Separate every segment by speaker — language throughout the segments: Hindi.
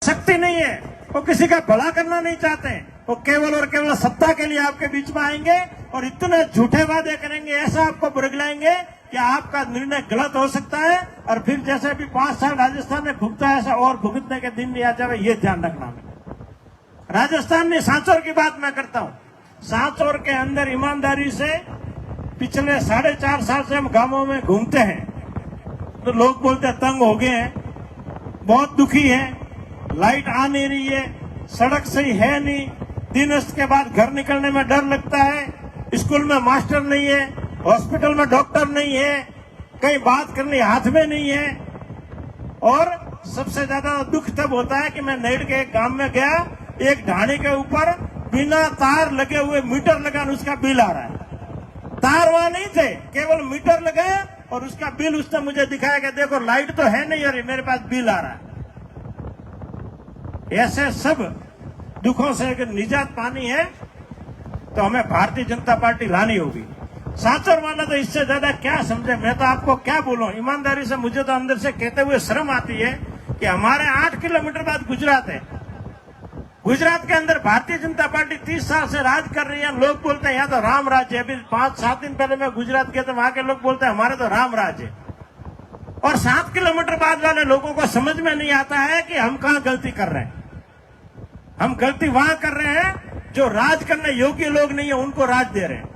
Speaker 1: शक्ति नहीं है, वो किसी का भला करना नहीं चाहते हैं। वो केवल और केवल सत्ता के लिए आपके बीच में आएंगे और इतने झूठे वादे करेंगे, ऐसा आपको बुरगलाएंगे कि आपका निर्णय गलत हो सकता है और फिर जैसे अभी 5 साल राजस्थान में भुगता है ऐसा और भुगतने के दिन नहीं आ जाए, ये ध्यान रखना है। राजस्थान में सांचौर की बात मैं करता हूँ। सांचौर के अंदर ईमानदारी से पिछले 4.5 साल से हम गांवों में घूमते हैं तो लोग बोलते हैं तंग हो गए हैं, बहुत दुखी है, लाइट आ नहीं रही है, सड़क सही है नहीं, दिन अस्त के बाद घर निकलने में डर लगता है, स्कूल में मास्टर नहीं है, हॉस्पिटल में डॉक्टर नहीं है, कहीं बात करने हाथ में नहीं है। और सबसे ज्यादा दुख तब होता है कि मैं नेड़ के एक गांव में गया, एक ढाणी के ऊपर बिना तार लगे हुए मीटर लगा, उसका बिल आ रहा है। तार वहां नहीं थे, केवल मीटर लगाया और उसका बिल उसने मुझे दिखाया कि देखो लाइट तो है नहीं और मेरे पास बिल आ रहा है। ऐसे सब दुखों से अगर निजात पानी है तो हमें भारतीय जनता पार्टी लानी होगी। सांचौर वाला तो इससे ज्यादा क्या समझे, मैं तो आपको क्या बोलूं, ईमानदारी से मुझे तो अंदर से कहते हुए शर्म आती है कि हमारे 8 किलोमीटर बाद गुजरात है। गुजरात के अंदर भारतीय जनता पार्टी 30 साल से राज कर रही है। लोग बोलते हैं यहाँ तो राम राज है। अभी 5-7 दिन पहले मैं गुजरात गया तो वहां के लोग बोलते हैं हमारे तो राम राज है। और 7 किलोमीटर बाद वाले लोगों को समझ में नहीं आता है कि हम कहाँ गलती कर रहे हैं। हम गलती वहां कर रहे हैं जो राज करने योग्य लोग नहीं है उनको राज दे रहे हैं,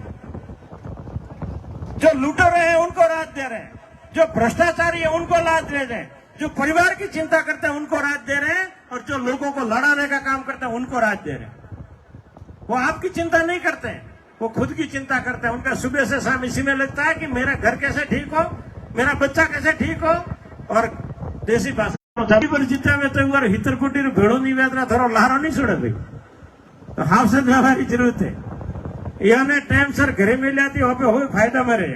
Speaker 1: जो लूटो रहे हैं उनको राज दे रहे हैं, जो भ्रष्टाचारी है उनको राज दे रहे हैं, जो परिवार की चिंता करते हैं उनको राज दे रहे हैं और जो लोगों को लड़ाने का काम करते हैं उनको राज दे रहे हैं। वो आपकी चिंता नहीं करते हैं, वो खुद की चिंता करते हैं। उनका सुबह से शाम इसी में लगता है कि मेरा घर कैसे ठीक हो, मेरा बच्चा कैसे ठीक हो। और देसी भाषा जीत्या में तो हितरकुटी भेड़ो नहीं वेदना थोड़ा लारो नहीं छोड़े भाई, तो हाफ हमारी जरूरत है। याने टाइम सर घरे मिल जाती हो पे फायदा में रहे।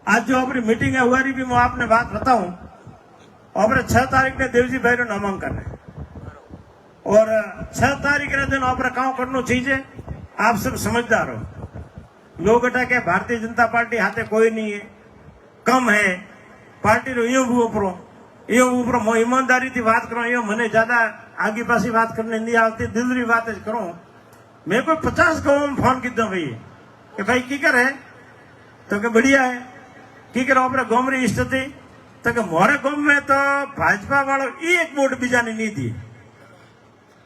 Speaker 1: आज जो अपनी मीटिंग है हुआ भी मैं आपने बात बताऊं, और 6 तारीख ने देवजी भाई नामांकन है और 6 तारीख के दिन आप काम करना चाहिए। आप सब समझदार हो। लोग अटके भारतीय जनता पार्टी हाथे कोई नहीं है, कम है पार्टी रो ऊपर ईमानदारी थी बात करो। यो मैंने ज्यादा आगे पासी बात करने नहीं आती, दिलरी बात करो। मैं कोई 50 गाँव में फोन किया भाई कि भाई की करे तो के बढ़िया है की करो अपने गाँव री इष्ट थी तो के मोरे गाँव में तो भाजपा वालों एक वोट बीजा ने नहीं दी,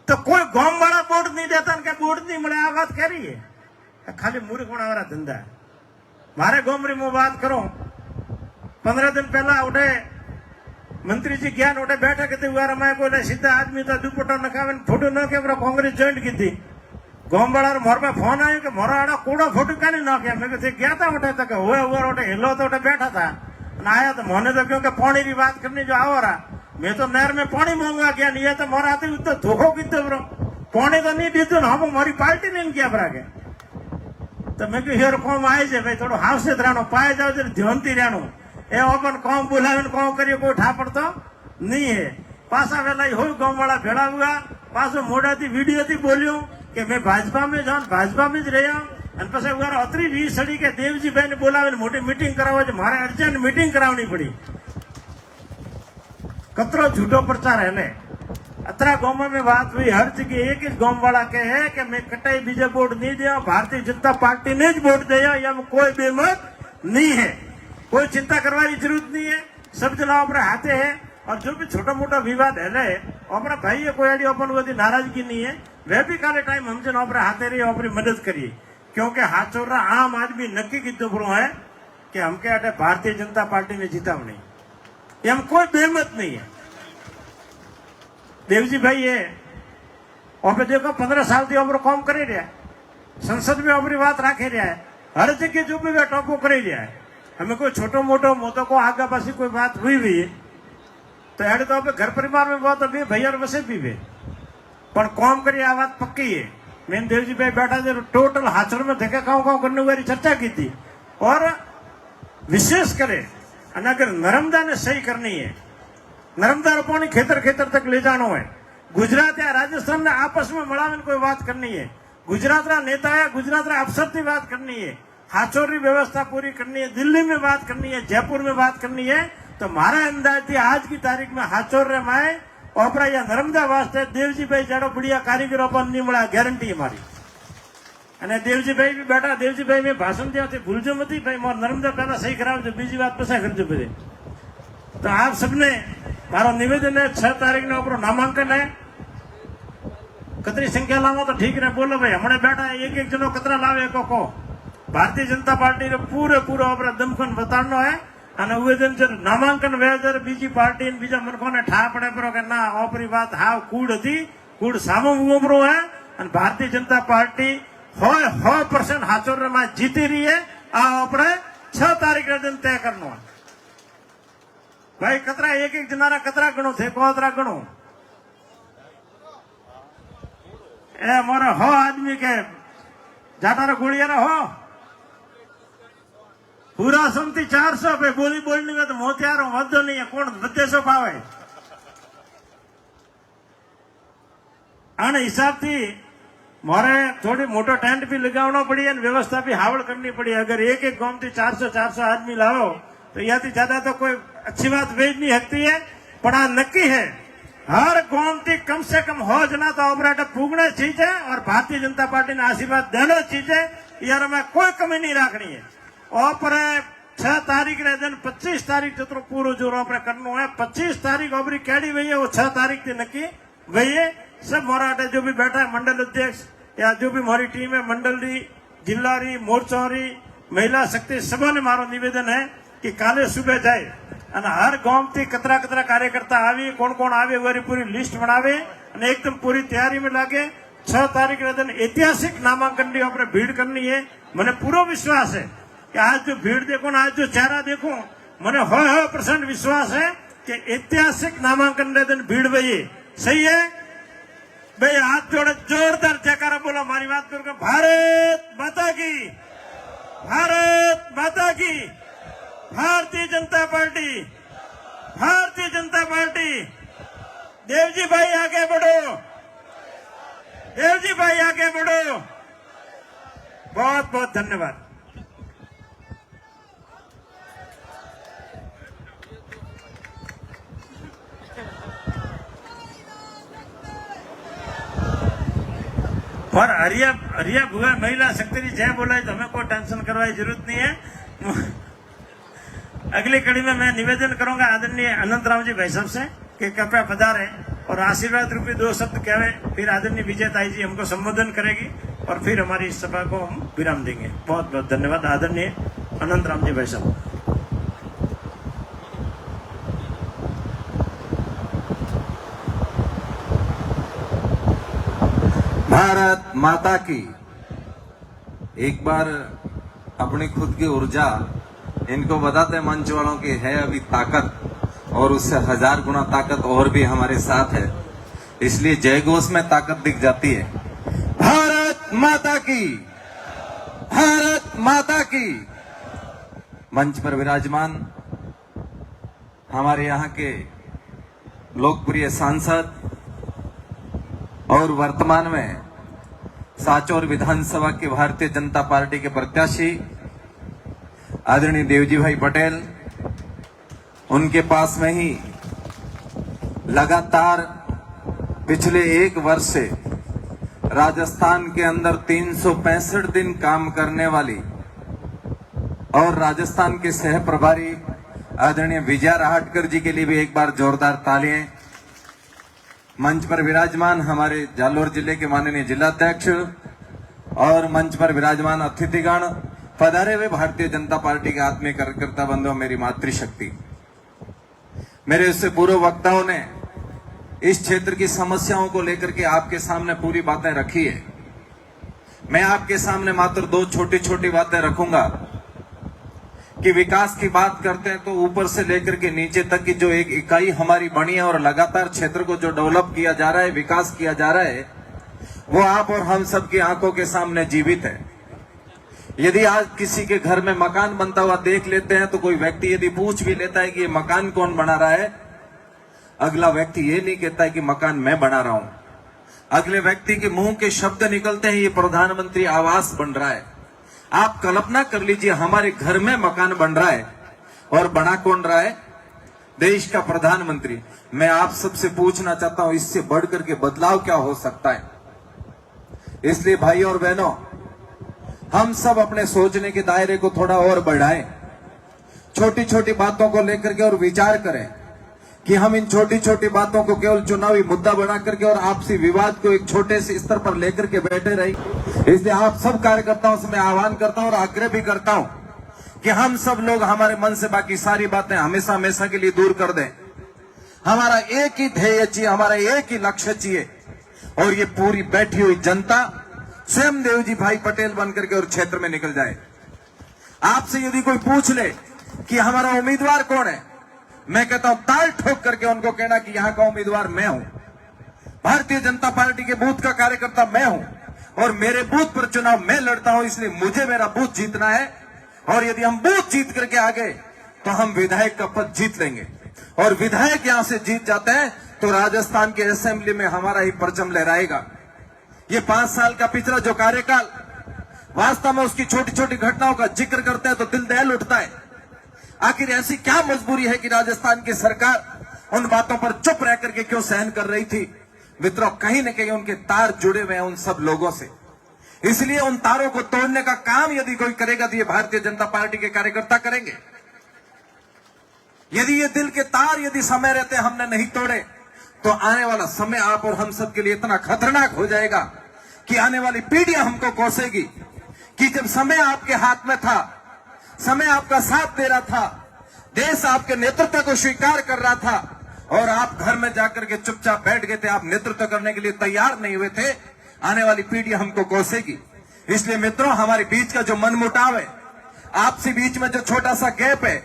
Speaker 1: तो कोई गाँव वाला वोट नहीं देता क्या वोट नहीं मिले। आ बात कह रही है खाली मूर्ख होने वाला धंधा है। मारे गाँव री मैं बात करो, 15 दिन पहला उठे मंत्री जी ज्ञान उठे बैठा कहते हुआ मैं कोई सीधा आदमी तो दुपट्टा नकावे फोटो न के कांग्रेस ज्वाइन की थी। गाँव वाला मोर पे फोन आयो कि मोरा आड़ा कूड़ा फोटो क्या नहीं नाख्या। मैं कहते गया था उठे तक उठे हिलो तो उठे बैठा था आया तो मोने तो क्योंकि पानी की बात करनी जो आओ रहा, मैं तो नहर में पानी मांगा गया नहीं है तो मोरा आते तो धोखो कितो ब्रो पानी तो नहीं दीधो ना हम मारी पार्टी नहीं किया बरा के। तो मैं क्यों कौम आए छे भाई थोड़ा हावसेत रहनो, पाए जाओ जरा ध्यानती रहनो। ए ओपन कौम बुलावे कौम करियो कोई ठापड़ तो नहीं है। पासा वेला हो गाँव वाला भेड़ा हुआ, पासो मोड़ा थी वीडियो थी बोलियो कि मैं भाजपा में जाऊं, भाजपा में ज रहा और पछे अतरी री सड़ी के देवजी भाई ने बोलावे मोटी मीटिंग करावे जो मारे अर्जेंट मीटिंग करावनी पड़ी। कतरो झूठो प्रचार है ने। अतरा गाँव में बात हुई, हर जगह एक ही गाँव वाला कहे कि मैं कटाई बीजे वोट नहीं दिया, भारतीय जनता पार्टी ने ज वोट दिया, या कोई बेमत नहीं है, कोई चिंता करने की जरूरत नहीं है। सब जना अपने हाथे है और जो भी छोटा मोटा विवाद है अपना भाई है, कोई आड़ी अपन वो नाराजगी नहीं है, वह भी काले टाइम हम जना अपने हाथे रही अपनी मदद करिए। क्योंकि हाथ चोर रहा आम आदमी नक्की की दुबरो है कि हमके अटे भारतीय जनता पार्टी ने जीता नहीं, ये हम कोई बेमत नहीं है। देवजी भाई है और देखो 15 साल थी अमरो काम कर रहा है, संसद में अपनी बात राखे रहा है, हर जगह जो भी टॉपो कर रहा है। हमें कोई छोटो मोटो मोतो को आगा पासी कोई बात हुई भी है तो यार तो घर परिवार में बहुत अभी भैया वसे भी वे पर कौम करी आ बात पक्की है। मैंने देवजी भाई बैठा थे टोटल हाथर में धक्का काउ करने वाली चर्चा की थी और विशेष करे अगर नर्मदा ने सही करनी है, नर्मदा रो पानी खेतर खेतर तक ले जानो है, गुजरात या राजस्थान ने आपस में मलावन कोई बात करनी है, गुजरात रा नेता या गुजरात रा अफसर की बात करनी है, हाचोर की व्यवस्था पूरी करनी है, दिल्ली में बात करनी है, जयपुर में बात करनी है। तो मारा अंदाज थी आज की तारीख में हाचोर रे माए ઓપરા યા નર્મદા વાસ્તે દેવજીભાઈ જાડો બઢિયા કારીગરો પણ નહીં મળ્યા, ગેરંટી અમારી. અને દેવજીભાઈ બી બેઠા. દેવજીભાઈ મેં ભાષણ ત્યાંથી ભૂલજો મતી ભાઈ, મારો નર્મદા પહેલા સહી કરાવજો, બીજી વાત પછી કરજો બધે. તો આપ સબને મારો નિવેદન है 6 तारीख ने ऊपर नामांकन है. कतरी संख्या लावो तो ठीक ने बोलो भाई, हमने बैठा है एक एक जनो कतरा लावे को भारतीय जनता पार्टी ने पूरे पूरा अपना दमखन बतानो है. અને નિવેદન છે નામાંકન વેજર બીજી પાર્ટી ને બીજા મનકોને ઠા પડે પરો કે ના ઓપરી વાત હાવ કૂડ હતી, કૂડ સામો ઉમરો હે. અને ભારતીય જનતા પાર્ટી 100% હાચોર માં જીતી રહી है. આ આપણે 6 तारीख ના દિન તય કરનો है भाई. कतरा एक एक जनारा कतरा गणो थे, कोतरा गणो ए मोरा हो आदमी के जाटारा गोलियारा हो पूरा समती 400 पे बोली बोलनी में तो मोतियारो वधो नहीं है. कौन बदे सो पावे आने हिसाब थी मारे थोड़ी मोटो टेंट भी लगावना पड़ी है, व्यवस्था भी हावड़ करनी पड़ी. अगर एक एक गांव थी 400 आदमी लाओ तो या ज्यादा तो कोई अच्छी बात भेज नहीं सकती है. पर आ नक्की है हर गांव थी कम से कम हो जना तो ऑपरेटर पूगना चीज है और भारतीय जनता पार्टी ने आशीर्वाद देना चीज है. यार में कोई कमी नहीं रखनी है. और 6 तारीख ने दिन 25 तारीख जो पूरा जोर आप करना है. 25 तारीख ओपरी कैडी हुई है वो 6 तारीख थी नक्की हुई है. सब मराठे जो भी बैठा है मंडल अध्यक्ष या जो भी हमारी टीम है, मंडल री, जिला री, मोर्चा री, महिला शक्ति सभा ने मारो निवेदन है कि काले सुबह जाए અને હર ગામથી કતરા કતરા કાર્યકર્તા આવી, કોણ કોણ આવે એવી પૂરી લિસ્ટ બનાવે અને એકદમ પૂરી તૈયારી में લાગે. 6 तारीख के दिन ऐतिहासिक नामांकन की આપણે भीड़ करनी है. મને પૂરો વિશ્વાસ है कि आज जो भीड़ देखो ना, आज जो चेहरा देखो, મને 100% विश्वास है कि ऐतिहासिक नामांकन के दिन भीड़ वही सही है. भाई हाथ जोड़े जोरदार जयकारा बोलो. मारी बात करो, भारत माता की, भारत माता की, भारतीय जनता पार्टी, भारतीय जनता पार्टी. देवजी भाई आगे बढ़ो, देवजी भाई आगे बढ़ो. बहुत बहुत धन्यवाद. और हरिया भुआ महिला शक्ति जय बोला है तो हमें कोई टेंशन करवाई जरूरत नहीं है. अगली कड़ी में मैं निवेदन करूंगा आदरणीय अनंत राम जी भाई साहब से कि कृपया पधारे और आशीर्वाद रूपी 2 शब्द कहे. फिर आदरणीय विजयताई जी हमको संबोधन करेगी और फिर हमारी इस सभा को हम विराम देंगे. बहुत बहुत धन्यवाद. आदरणीय अनंत राम जी भाई साहब.
Speaker 2: भारत माता की. एक बार अपनी खुद की ऊर्जा इनको बताते मंच वालों की है अभी ताकत, और उससे 1000 गुना ताकत और भी हमारे साथ है. इसलिए जय घोष में ताकत दिख जाती है. भारत माता की, भारत माता की. मंच पर विराजमान हमारे यहाँ के लोकप्रिय सांसद और वर्तमान में साचौर विधानसभा की भारतीय जनता पार्टी के प्रत्याशी आदरणीय देवजी भाई पटेल, उनके पास में ही लगातार पिछले 1 वर्ष से राजस्थान के अंदर 365 दिन काम करने वाली और राजस्थान के सह प्रभारी आदरणीय विजया राहटकर जी के लिए भी एक बार जोरदार तालियां. मंच पर विराजमान हमारे जालोर जिले के माननीय जिलाध्यक्ष और मंच पर विराजमान अतिथिगण, पधारे हुए भारतीय जनता पार्टी के आत्मीय कार्यकर्ता बंधुओं, मेरी मातृशक्ति. मेरे इससे पूर्व वक्ताओं ने इस क्षेत्र की समस्याओं को लेकर के आपके सामने पूरी बातें रखी है. मैं आपके सामने मात्र 2 छोटी छोटी बातें रखूंगा कि विकास की बात करते हैं तो ऊपर से लेकर के नीचे तक की जो एक इकाई हमारी बनी है और लगातार क्षेत्र को जो डेवलप किया जा रहा है, विकास किया जा रहा है, वो आप और हम सबकी आंखों के सामने जीवित है. यदि आज किसी के घर में मकान बनता हुआ देख लेते हैं तो कोई व्यक्ति यदि पूछ भी लेता है कि ये मकान कौन बना रहा है, अगला व्यक्ति ये नहीं कहता है कि मकान मैं बना रहा हूं. अगले व्यक्ति के मुंह के शब्द निकलते हैं ये प्रधानमंत्री आवास बन रहा है. आप कल्पना कर लीजिए हमारे घर में मकान बन रहा है और बना कौन रहा है? देश का प्रधानमंत्री, मैं आप सबसे पूछना चाहता हूं इससे बढ़कर के बदलाव क्या हो सकता है। इसलिए भाई और बहनों, हम सब अपने सोचने के दायरे को थोड़ा और बढ़ाएं, छोटी छोटी बातों को लेकर के और विचार करें कि हम इन छोटी छोटी बातों को केवल चुनावी मुद्दा बना करके और आपसी विवाद को एक छोटे से स्तर पर लेकर के बैठे रही। इसलिए आप सब कार्यकर्ताओं से मैं आह्वान करता हूं और आग्रह भी करता हूं कि हम सब लोग हमारे मन से बाकी सारी बातें हमेशा हमेशा के लिए दूर कर दें। हमारा एक ही ध्येय चाहिए, हमारा एक ही लक्ष्य चाहिए, और ये पूरी बैठी हुई जनता स्वयं देवजी भाई पटेल बनकर के और क्षेत्र में निकल जाए। आपसे यदि कोई पूछ ले कि हमारा उम्मीदवार कौन है, मैं कहता हूं ताल ठोक करके उनको कहना कि यहां का उम्मीदवार मैं हूं। भारतीय जनता पार्टी के बूथ का कार्यकर्ता मैं हूं और मेरे बूथ पर चुनाव मैं लड़ता हूं, इसलिए मुझे मेरा बूथ जीतना है। और यदि हम बूथ जीत करके आ गए तो हम विधायक का पद जीत लेंगे, और विधायक यहां से जीत जाते हैं तो राजस्थान की असेंबली में हमारा ही परचम लहराएगा। ये 5 साल का पिछला जो कार्यकाल, वास्तव में उसकी छोटी छोटी घटनाओं का जिक्र करते हैं तो दिल दहल उठता है। आखिर ऐसी क्या मजबूरी है कि राजस्थान की सरकार उन बातों पर चुप रह करके क्यों सहन कर रही थी? मित्रों, कहीं न कहीं उनके तार जुड़े हुए हैं उन सब लोगों से। इसलिए उन तारों को तोड़ने का काम यदि कोई करेगा तो ये भारतीय जनता पार्टी के कार्यकर्ता करेंगे। यदि ये दिल के तार यदि समय रहते हमने नहीं तोड़े तो आने वाला समय आप और हम सब के लिए इतना खतरनाक हो जाएगा कि आने वाली पीढ़ियां हमको कोसेगी कि जब समय आपके हाथ में था, समय आपका साथ दे रहा था, देश आपके नेतृत्व को स्वीकार कर रहा था और आप घर में जाकर के चुपचाप बैठ गए थे, आप नेतृत्व करने के लिए तैयार नहीं हुए थे, आने वाली पीढ़ी हमको कोसेगी। इसलिए मित्रों, हमारे बीच का जो मनमुटाव है, आपसी बीच में जो छोटा सा गैप है,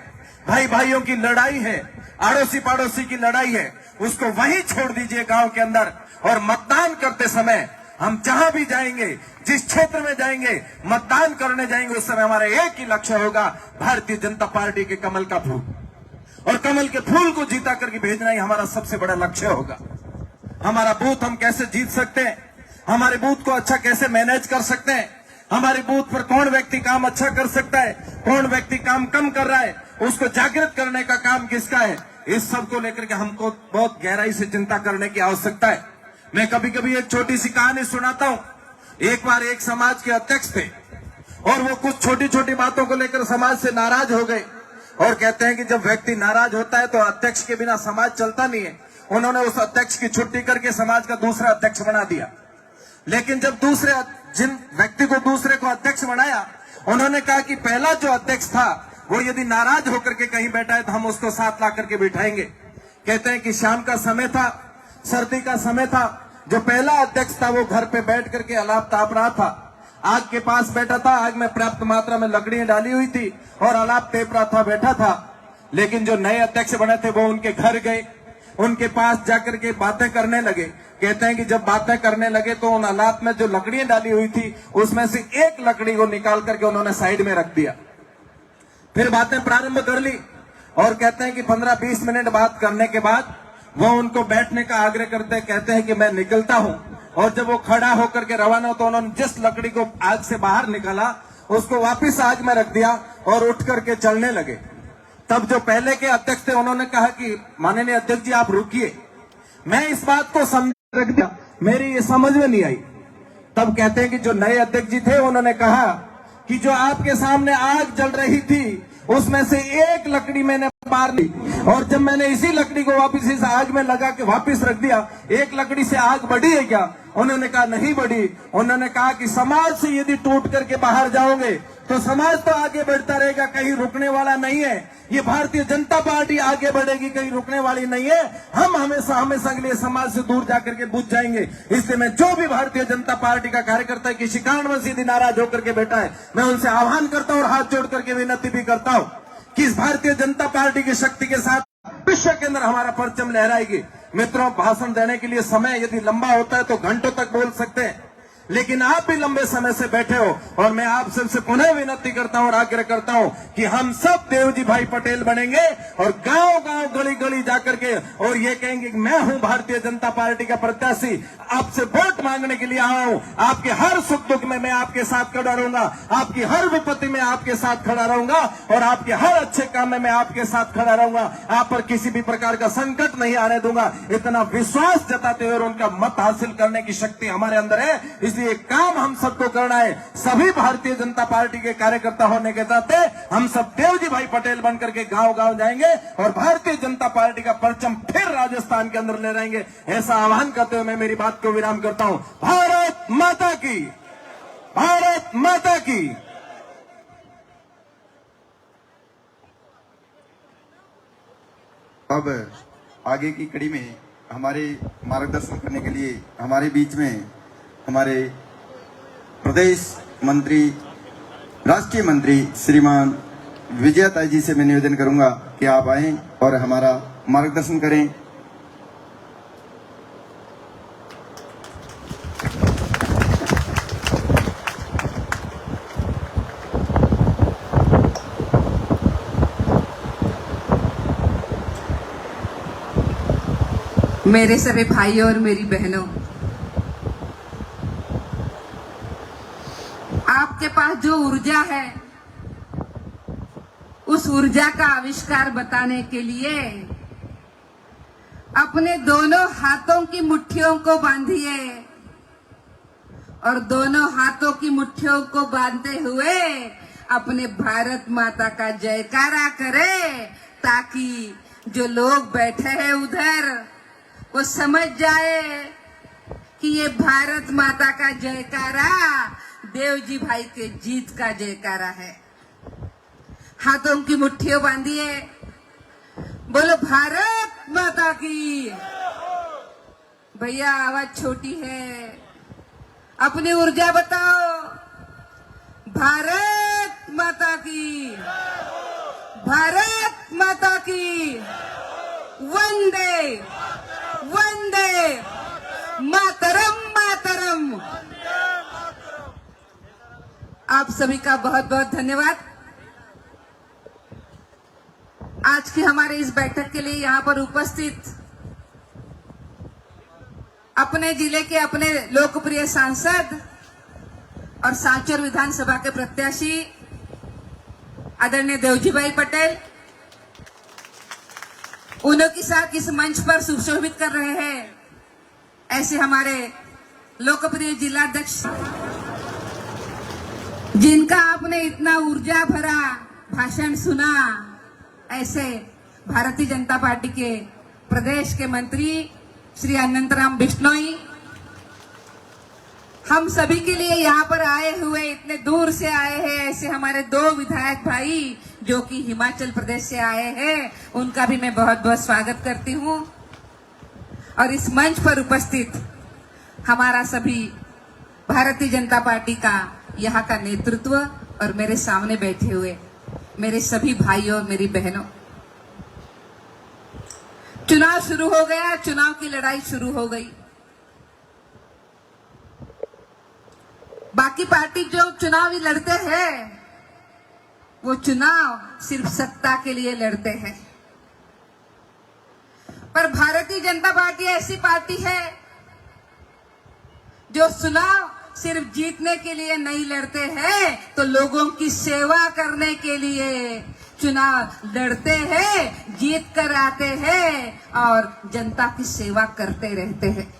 Speaker 2: भाई भाइयों की लड़ाई है, अड़ोसी पड़ोसी की लड़ाई है, उसको वहीं छोड़ दीजिए गांव के अंदर। और मतदान करते समय हम जहां भी जाएंगे, जिस क्षेत्र में जाएंगे, मतदान करने जाएंगे, उस समय हमारा एक ही लक्ष्य होगा, भारतीय जनता पार्टी के कमल का फूल, और कमल के फूल को जीता करके भेजना ही हमारा सबसे बड़ा लक्ष्य होगा। हमारा बूथ हम कैसे जीत सकते हैं, हमारे बूथ को अच्छा कैसे मैनेज कर सकते हैं, हमारे बूथ पर कौन व्यक्ति काम अच्छा कर सकता है, कौन व्यक्ति काम कम कर रहा है, उसको जागृत करने का काम किसका है, इस सब को लेकर के हमको बहुत गहराई से चिंता करने की आवश्यकता है। मैं कभी कभी एक छोटी सी कहानी सुनाता हूं। एक बार एक समाज के अध्यक्ष थे और वो कुछ छोटी छोटी बातों को लेकर समाज से नाराज हो गए, और कहते हैं कि जब व्यक्ति नाराज होता है तो अध्यक्ष के बिना समाज चलता नहीं है। उन्होंने उस अध्यक्ष की छुट्टी करके समाज का दूसरा अध्यक्ष बना दिया। लेकिन जब जिन व्यक्ति को दूसरे को अध्यक्ष बनाया, उन्होंने कहा कि पहला जो अध्यक्ष था वो यदि नाराज होकर के कहीं बैठा है तो हम उसको साथ ला करके बिठाएंगे। कहते हैं कि शाम का समय था, सर्दी का समय था, जो पहला अध्यक्ष था वो घर पे बैठ करके अलाप ताप रहा था, आग के पास बैठा था, आग में पर्याप्त मात्रा में लकड़ियां डाली हुई थी और अलाप तेप रहा था, बैठा था। लेकिन जो नए अध्यक्ष बने थे वो उनके घर गए, उनके पास जाकर के बातें करने लगे। कहते हैं कि जब बातें करने लगे तो उन अलाप में जो लकड़ियां डाली हुई थी उसमें से एक लकड़ी को निकाल करके उन्होंने साइड में रख दिया। फिर बातें प्रारंभ कर ली और कहते हैं कि 15-20 मिनट बात करने के बाद वो उनको बैठने का आग्रह करते हैं। कहते हैं कि मैं निकलता हूं, और जब वो खड़ा होकर के रवाना हो तो उन्होंने जिस लकड़ी को आग से बाहर निकाला उसको वापिस आग में रख दिया और उठ करके चलने लगे। तब जो पहले के अध्यक्ष थे उन्होंने कहा कि माननीय अध्यक्ष जी आप रुकिए, मैं इस बात को समझ रख दिया, मेरी ये समझ में नहीं आई। तब कहते हैं कि जो नए अध्यक्ष जी थे उन्होंने कहा कि जो आपके सामने आग जल रही थी उसमें से एक लकड़ी मैंने बाहर ली, और जब मैंने इसी लकड़ी को वापस इस आग में लगा के वापस रख दिया, एक लकड़ी से आग बढ़ी है क्या? उन्होंने कहा नहीं बढ़ी। उन्होंने कहा कि समाज से यदि टूट करके बाहर जाओगे तो समाज तो आगे बढ़ता रहेगा, कहीं रुकने वाला नहीं है। ये भारतीय जनता पार्टी आगे बढ़ेगी, कहीं रुकने वाली नहीं है। हम हमेशा हमेशा के लिए समाज से दूर जाकर के बुझ जाएंगे। इसलिए मैं जो भी भारतीय जनता पार्टी का कार्यकर्ता किसी कारणवश यदि नाराज होकर के बैठा है, मैं उनसे आह्वान करता हूँ और हाथ जोड़ करके विनती भी करता हूँ कि इस भारतीय जनता पार्टी की शक्ति के साथ विश्व के अंदर हमारा परचम लहराएगी। मित्रों, भाषण देने के लिए समय यदि लंबा होता है तो घंटों तक बोल सकते हैं, लेकिन आप भी लंबे समय से बैठे हो और मैं आप सबसे पुनः विनती करता हूं और आग्रह करता हूं कि हम सब देवजी भाई पटेल बनेंगे और गांव गांव गली गली जाकर के और ये कहेंगे कि मैं हूं भारतीय जनता पार्टी का प्रत्याशी, आपसे वोट मांगने के लिए आया हूं। आपके हर सुख दुख में मैं आपके साथ खड़ा रहूंगा, आपकी हर विपत्ति में आपके साथ खड़ा रहूंगा और आपके हर अच्छे काम में मैं आपके साथ खड़ा रहूंगा। आप पर किसी भी प्रकार का संकट नहीं आने दूंगा। इतना विश्वास जताते हुए और उनका मत हासिल करने की शक्ति हमारे अंदर है। इसलिए काम हम सबको करना है। सभी भारतीय जनता पार्टी के कार्यकर्ता होने के नाते हम सब देवजी भाई पटेल बनकर के गांव गांव जाएंगे और भारतीय जनता पार्टी का परचम फिर राजस्थान के अंदर ले जाएंगे। ऐसा आह्वान करते हुए मैं मेरी बात को विराम करता हूं। भारत माता की, भारत माता की।
Speaker 3: अब आगे की कड़ी में हमारे मार्गदर्शन करने के लिए हमारे बीच में हमारे प्रदेश मंत्री, राष्ट्रीय मंत्री श्रीमान विजयताई जी से मैं निवेदन करूंगा कि आप आएं और हमारा मार्गदर्शन करें।
Speaker 4: मेरे सभी भाइयों और मेरी बहनों, आपके पास जो ऊर्जा है उस ऊर्जा का आविष्कार बताने के लिए अपने दोनों हाथों की मुट्ठियों को बांधिए और दोनों हाथों की मुट्ठियों को बांधते हुए अपने भारत माता का जयकारा करें, ताकि जो लोग बैठे हैं उधर वो समझ जाए कि ये भारत माता का जयकारा देवजी भाई के जीत का जयकारा है। हाथों की मुट्ठियों बांधिए, बोलो भारत माता की। भैया आवाज छोटी है, अपनी ऊर्जा बताओ। भारत माता की, भारत माता की। वंदे वंदे मातरम, मातरम। आप सभी का बहुत बहुत धन्यवाद। आज की हमारे इस बैठक के लिए यहाँ पर उपस्थित अपने जिले के अपने लोकप्रिय सांसद और सांचौर विधानसभा के प्रत्याशी आदरणीय देवजी भाई पटेल, उन्हों के साथ इस मंच पर सुशोभित कर रहे हैं ऐसे हमारे लोकप्रिय जिलाध्यक्ष, जिनका आपने इतना ऊर्जा भरा भाषण सुना, ऐसे भारतीय जनता पार्टी के प्रदेश के मंत्री श्री अनंतराम बिश्नोई, हम सभी के लिए यहाँ पर आए हुए, इतने दूर से आए हैं ऐसे हमारे दो विधायक भाई जो कि हिमाचल प्रदेश से आए हैं, उनका भी मैं बहुत बहुत स्वागत करती हूँ। और इस मंच पर उपस्थित हमारा सभी भारतीय जनता पार्टी का यहाँ का नेतृत्व और मेरे सामने बैठे हुए मेरे सभी भाइयों और मेरी बहनों, चुनाव शुरू हो गया, चुनाव की लड़ाई शुरू हो गई। बाकी पार्टी जो चुनाव लड़ते हैं वो चुनाव सिर्फ सत्ता के लिए लड़ते हैं, पर भारतीय जनता पार्टी ऐसी पार्टी है जो चुनाव सिर्फ जीतने के लिए नहीं लड़ते हैं, तो लोगों की सेवा करने के लिए चुनाव लड़ते हैं, जीत कर आते हैं और जनता की सेवा करते रहते हैं।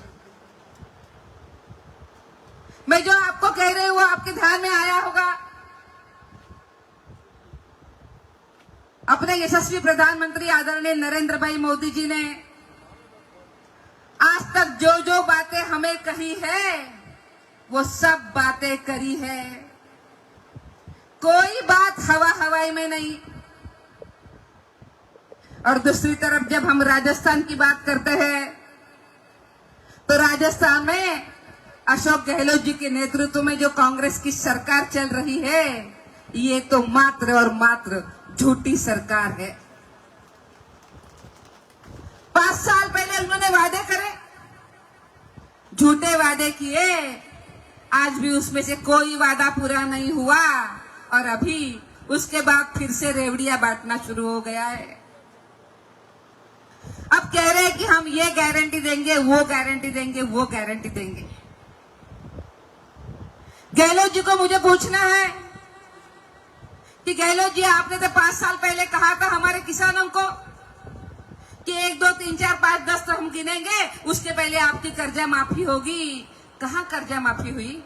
Speaker 4: मैं जो आपको कह रही हूं वो आपके ध्यान में आया होगा। अपने यशस्वी प्रधानमंत्री आदरणीय नरेंद्र भाई मोदी जी ने आज तक जो जो बातें हमें कही है वो सब बातें करी है, कोई बात हवा हवाई में नहीं। और दूसरी तरफ जब हम राजस्थान की बात करते हैं तो राजस्थान में अशोक गहलोत जी के नेतृत्व में जो कांग्रेस की सरकार चल रही है, ये तो मात्र और मात्र झूठी सरकार है। 5 साल पहले उन्होंने वादे करे, झूठे वादे किए आज भी उसमें से कोई वादा पूरा नहीं हुआ और अभी उसके बाद फिर से रेवड़ियां बांटना शुरू हो गया है। अब कह रहे हैं कि हम ये गारंटी देंगे, वो गारंटी देंगे, वो गारंटी देंगे। गहलोत जी को मुझे पूछना है कि गहलोत जी, आपने तो 5 साल पहले कहा था हमारे किसानों को कि 1, 2, 3, 4, 5, 10 तो हम गिनेंगे, उसके पहले आपकी कर्जा माफी होगी। कहां कर्जा माफी हुई?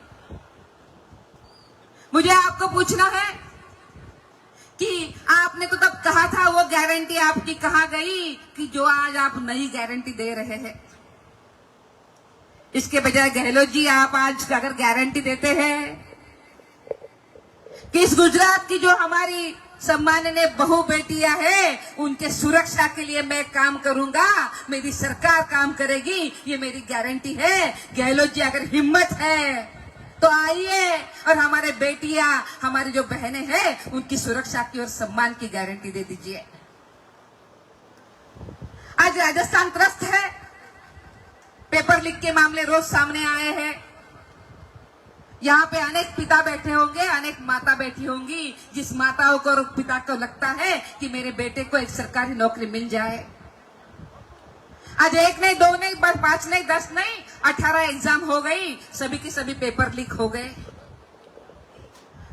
Speaker 4: मुझे आपको पूछना है कि आपने तो तब कहा था, वो गारंटी आपकी कहां गई कि जो आज आप नई गारंटी दे रहे हैं? इसके बजाय गहलोत जी, आप आज अगर गारंटी देते हैं कि इस गुजरात की जो हमारी सम्माननीय बहू बेटियां हैं, उनके सुरक्षा के लिए मैं काम करूंगा, मेरी सरकार काम करेगी, ये मेरी गारंटी है। गहलोत जी, अगर हिम्मत है तो आइए और हमारे बेटियां, हमारी जो बहनें हैं, उनकी सुरक्षा की और सम्मान की गारंटी दे दीजिए। आज राजस्थान त्रस्त है। पेपर लीक के मामले रोज सामने आए हैं। यहाँ पे अनेक पिता बैठे होंगे, अनेक माता बैठी होंगी, जिस माताओं को और पिता को लगता है कि मेरे बेटे को एक सरकारी नौकरी मिल जाए। आज 1 नहीं, 2 नहीं, 5 नहीं, 10 नहीं, 18 एग्जाम हो गई, सभी के सभी पेपर लीक हो गए।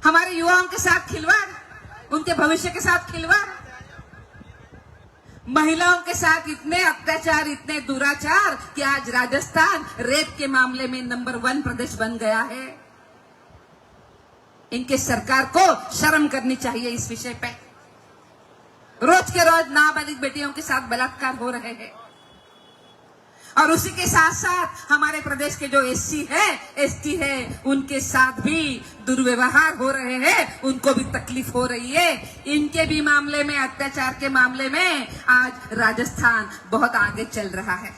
Speaker 4: हमारे युवाओं के साथ खिलवाड़, उनके भविष्य के साथ खिलवाड़, महिलाओं के साथ इतने अत्याचार, इतने दुराचार कि आज राजस्थान रेप के मामले में नंबर 1 प्रदेश बन गया है। इनके सरकार को शर्म करनी चाहिए इस विषय पे। रोज के रोज नाबालिग बेटियों के साथ बलात्कार हो रहे हैं और उसी के साथ साथ हमारे प्रदेश के जो एससी है, एसटी है, उनके साथ भी दुर्व्यवहार हो रहे हैं, उनको भी तकलीफ हो रही है। इनके भी मामले में, अत्याचार के मामले में आज राजस्थान बहुत आगे चल रहा है।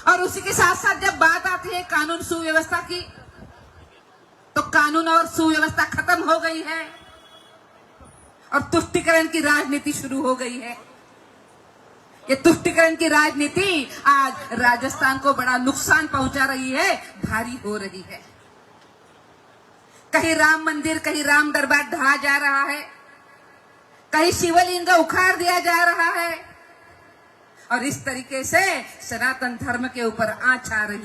Speaker 4: और उसी के साथ साथ जब बात आती है कानून सुव्यवस्था की, तो कानून और सुव्यवस्था खत्म हो गई है और तुष्टीकरण की राजनीति शुरू हो गई है। ये तुष्टीकरण की राजनीति आज राजस्थान को बड़ा नुकसान पहुंचा रही है, भारी हो रही है। कहीं राम मंदिर, कहीं राम दरबार ढहा जा रहा है, कहीं शिवलिंग उखाड़ दिया जा रहा है और इस तरीके से सनातन धर्म के ऊपर आंच आ रही है।